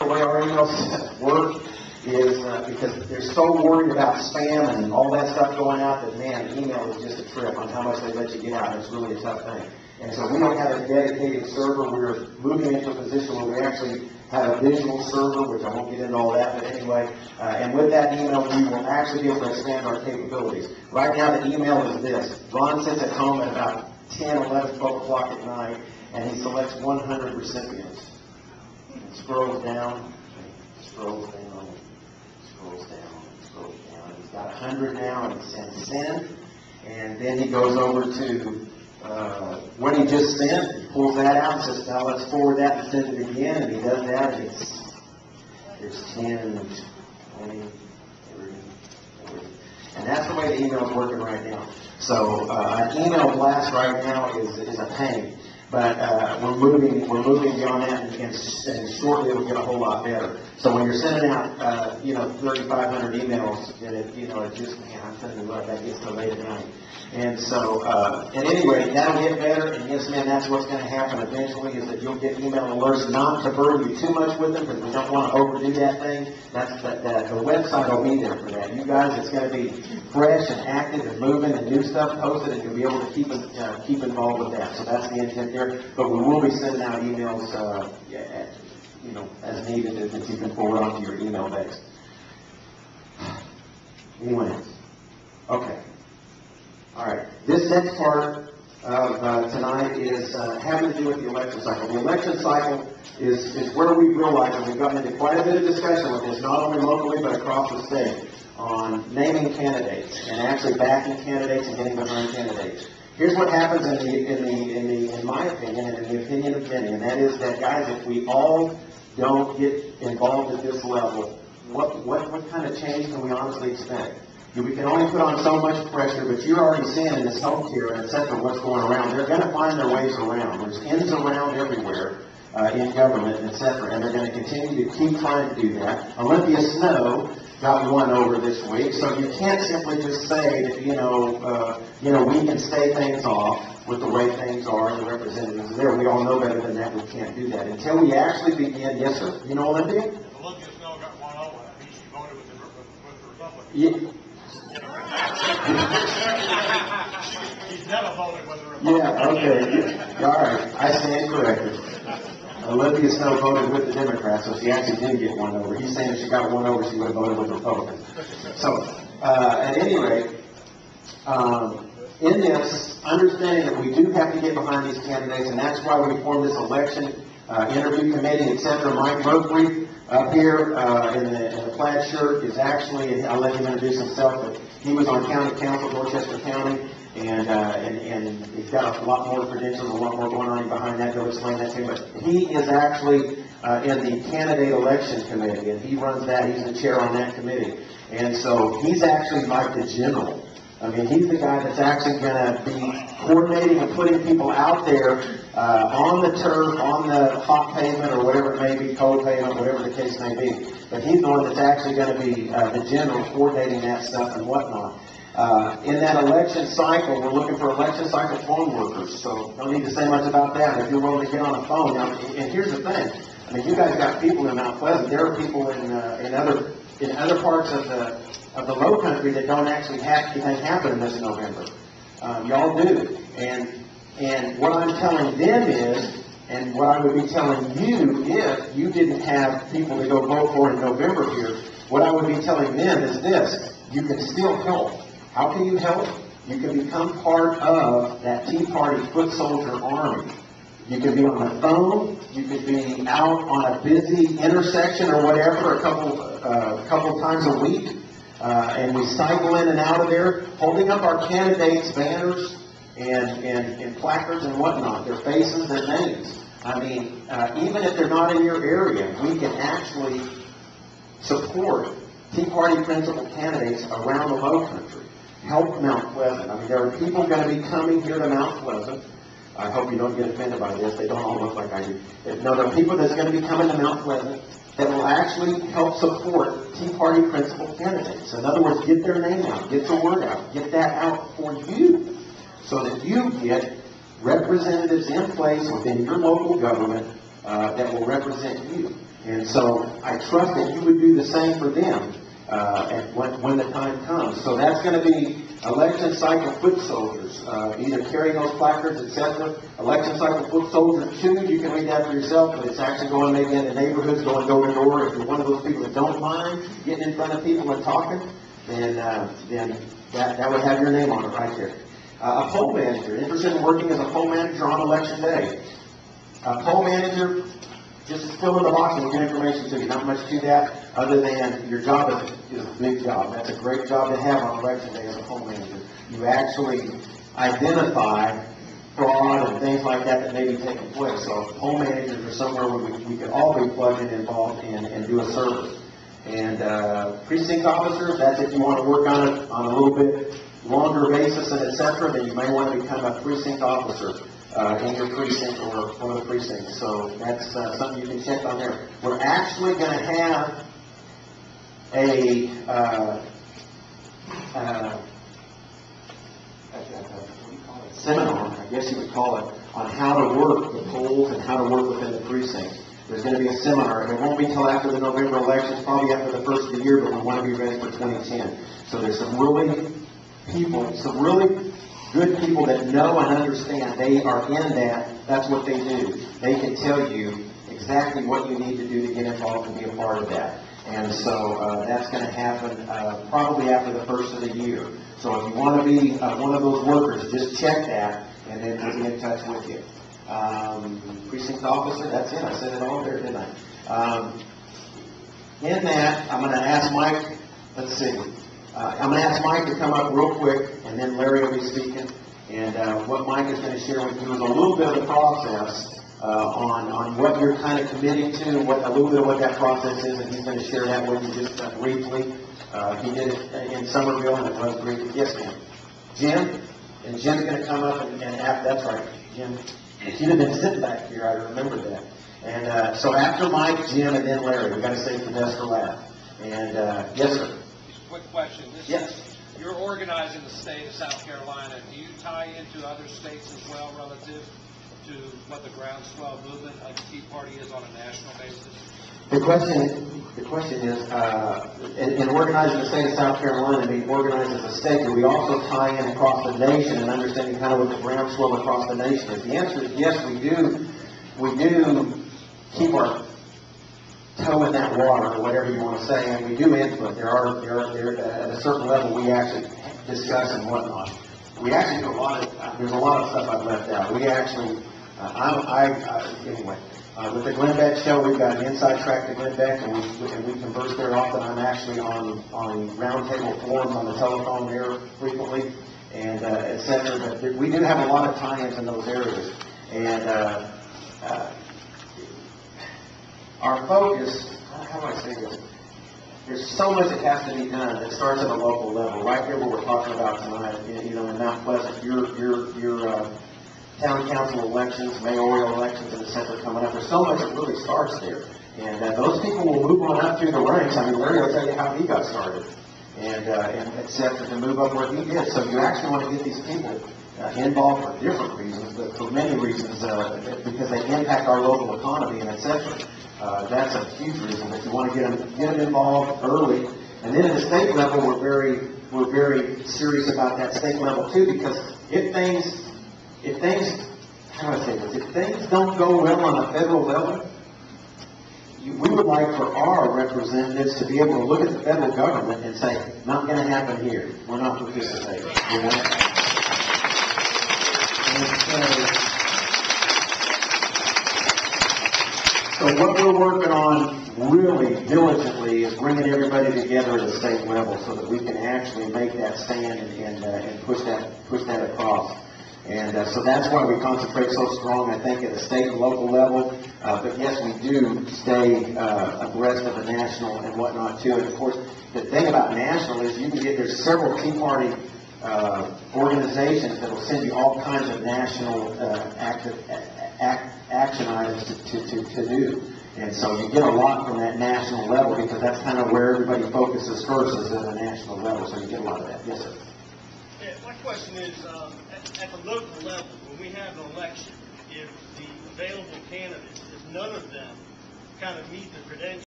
the way our emails work is because they're so worried about spam and all that stuff going out that, man, email is just a trip on how much they let you get out. It's really a tough thing. And so we don't have a dedicated server. We're moving into a position where we actually have a visual server, which I won't get into all that, but anyway. And with that email, we will actually be able to expand our capabilities. Right now, the email is this. Ron sits at home at about 10, 11, 12 o'clock at night, and he selects 100 recipients. And scrolls down, scrolls down, scrolls down, scrolls down. He's got 100 now, and he sends send. And then he goes over to what he just sent. He pulls that out and says, now let's forward that and send it again. And he does that, and it's 10, 20, 30, 40. And that's the way the email is working right now. So an email blast right now is a pain. But we're moving beyond that, and shortly it'll get a whole lot better. So when you're sending out, 3,500 emails, and it just, man, I'm telling you what, that gets to late at night. And so, at any rate, that'll get better, and yes, man, that's what's going to happen eventually, is that you'll get email alerts, not to burden you too much with them, because we don't want to overdo that thing. The website will be there for that. You guys, it's going to be fresh and active and moving and new stuff posted, and you'll be able to keep involved with that. So that's the intent there. But we will be sending out emails, as needed, that you can forward onto your email base. Anyone else? Okay. All right. This next part of tonight is having to do with the election cycle. The election cycle is where we realize, and we've gotten into quite a bit of discussion with this, not only locally but across the state, on naming candidates and actually backing candidates and getting behind candidates. Here's what happens in my opinion, and in the opinion of many, and that is that, guys, if we all don't get involved at this level, what kind of change can we honestly expect? We can only put on so much pressure, but you're already seeing in this healthcare and et cetera what's going around. They're going to find their ways around. There's ends around everywhere in government, et cetera, and they're going to continue to keep trying to do that. Olympia Snow got one over this week, so you can't simply just say that, we can stay things off with the way things are and the representatives are there. We all know better than that. We can't do that until we actually begin. Yes, sir. You know Olympia? Olympia Snow got one over. I think she voted with the Republicans. Yeah. He's never voted with the Republicans. Yeah, okay. All right. I stand corrected. Olympia Snow voted with the Democrats, so she actually did get one over. He's saying if she got one over, she would have voted with the Republicans. So, at any rate, in this, understanding that we do have to get behind these candidates, and that's why we formed this election interview committee, etc. Mike Mercury up here in the plaid shirt is actually, I'll let him introduce himself, but he was on county council, Dorchester County, and he's got a lot more credentials, a lot more going on behind that. He'll explain that to you. But he is actually in the candidate election committee, and he runs that. He's the chair on that committee. And so he's actually like the general. I mean, he's the guy that's actually going to be coordinating and putting people out there on the turf, on the hot pavement, or whatever it may be, cold pavement, whatever the case may be. But he's the one that's actually going to be the general coordinating that stuff and whatnot. In that election cycle, we're looking for election cycle phone workers. So don't need to say much about that. If you're willing to get on a phone, now, and here's the thing. I mean, you guys got people in Mount Pleasant. There are people in other parts of the Low Country that don't actually have anything happen this November. Y'all do. And what I'm telling them is, and what I would be telling you if you didn't have people to go vote for in November here, what I would be telling them is this: you can still help. How can you help? You can become part of that Tea Party foot soldier army. You can be on the phone. You could be out on a busy intersection or whatever a couple times a week. And we cycle in and out of there, holding up our candidates' banners and placards and whatnot, their faces, their names. I mean, even if they're not in your area, we can actually support Tea Party principal candidates around the Low Country. Help Mount Pleasant. I mean, there are people going to be coming here to Mount Pleasant. I hope you don't get offended by this. They don't all look like I do. No, there are people that's going to be coming to Mount Pleasant that will actually help support Tea Party principal candidates. In other words, get their name out, get the word out, get that out for you, so that you get representatives in place within your local government that will represent you. And so I trust that you would do the same for them and when the time comes. So that's going to be election cycle foot soldiers, either carrying those placards, etc. Election cycle foot soldiers 2, you can read that for yourself, but it's actually going maybe in the neighborhoods, going door to door. If you're one of those people that don't mind getting in front of people and talking, then that would have your name on it right there. A poll manager, interested in working as a poll manager on election day. A poll manager, just fill in the box and we'll get information to you. Not much to that other than your job is a big job. That's a great job to have on election day as a poll manager. You actually identify fraud and things like that may be taking place. So poll managers are somewhere where we could all be plugged in, involved in, and do a service. And precinct officers, that's if you want to work on it on a little bit longer basis and etc., then you may want to become a precinct officer in your precinct or one of the precincts. So that's something you can check on there. We're actually going to have a seminar, I guess you would call it, on how to work the polls and how to work within the precinct. There's going to be a seminar, and it won't be until after the November elections, probably after the first of the year, but we want to be ready for 2010. So there's some really good people that know and understand. They are in that. That's what they do. They can tell you exactly what you need to do to get involved and be a part of that. And so that's going to happen probably after the first of the year. So if you want to be one of those workers, just check that, and then we'll be in touch with you. Precinct officer, that's it. I said it all there, didn't I? In that, I'm going to ask Mike, let's see. I'm going to ask Mike to come up real quick, and then Larry will be speaking. And what Mike is going to share with you is a little bit of the process on what you're kind of committing to, a little bit of what that process is, and he's going to share that with you just briefly. He did it in Somerville, and it was brief. Yes, ma'am. Jim? And Jim's going to come up and that's right, Jim. If you'd have been sitting back here, I remember that. And so after Mike, Jim, and then Larry, we've got to say Podesta last. And yes, sir. Quick question. Yes. You're organizing the state of South Carolina. Do you tie into other states as well relative to what the groundswell movement of the Tea Party is on a national basis? The question is, in organizing the state of South Carolina, being organized as a state, do we also tie in across the nation and understanding kind of what the groundswell across the nation is? The answer is yes, we do. We do keep our toe in that water, or whatever you want to say, and we do input. There are at a certain level we actually discuss and whatnot. We actually do a lot of. There's a lot of stuff I've left out. We actually, anyway. With the Glenn Beck show, we've got an inside track to Glenn Beck, and we converse there often. I'm actually on roundtable forums on the telephone there frequently, and et cetera. But we do have a lot of tie-ins in those areas. And our focus, how do I say this? There's so much that has to be done that starts at a local level. Right here where we're talking about tonight, in Mount Pleasant, your town council elections, mayoral elections, and et cetera coming up. There's so much that really starts there. And those people will move on up through the ranks. I mean, Larry will tell you how he got started, and et cetera, to move up where he did. So you actually want to get these people involved for different reasons, but for many reasons, because they impact our local economy and et cetera. That's a huge reason that you want to get them involved early. And then at the state level, we're very serious about that state level too, because if things, how do I say this? If things don't go well on a federal level, we would like for our representatives to be able to look at the federal government and say, not going to happen here. We're not participating. You know? So what we're working on really diligently is bringing everybody together at the state level so that we can actually make that stand and push that across. And so that's why we concentrate so strong, I think, at the state and local level. But yes, we do stay abreast of the national and whatnot too. And of course, the thing about national is there's several Tea Party organizations that will send you all kinds of national action items to do. And so you get a lot from that national level because that's kind of where everybody focuses first, is at the national level. So you get a lot of that. Yes, sir. Yeah, my question is, at the local level, when we have an election, if the available candidates, if none of them kind of meet the credentials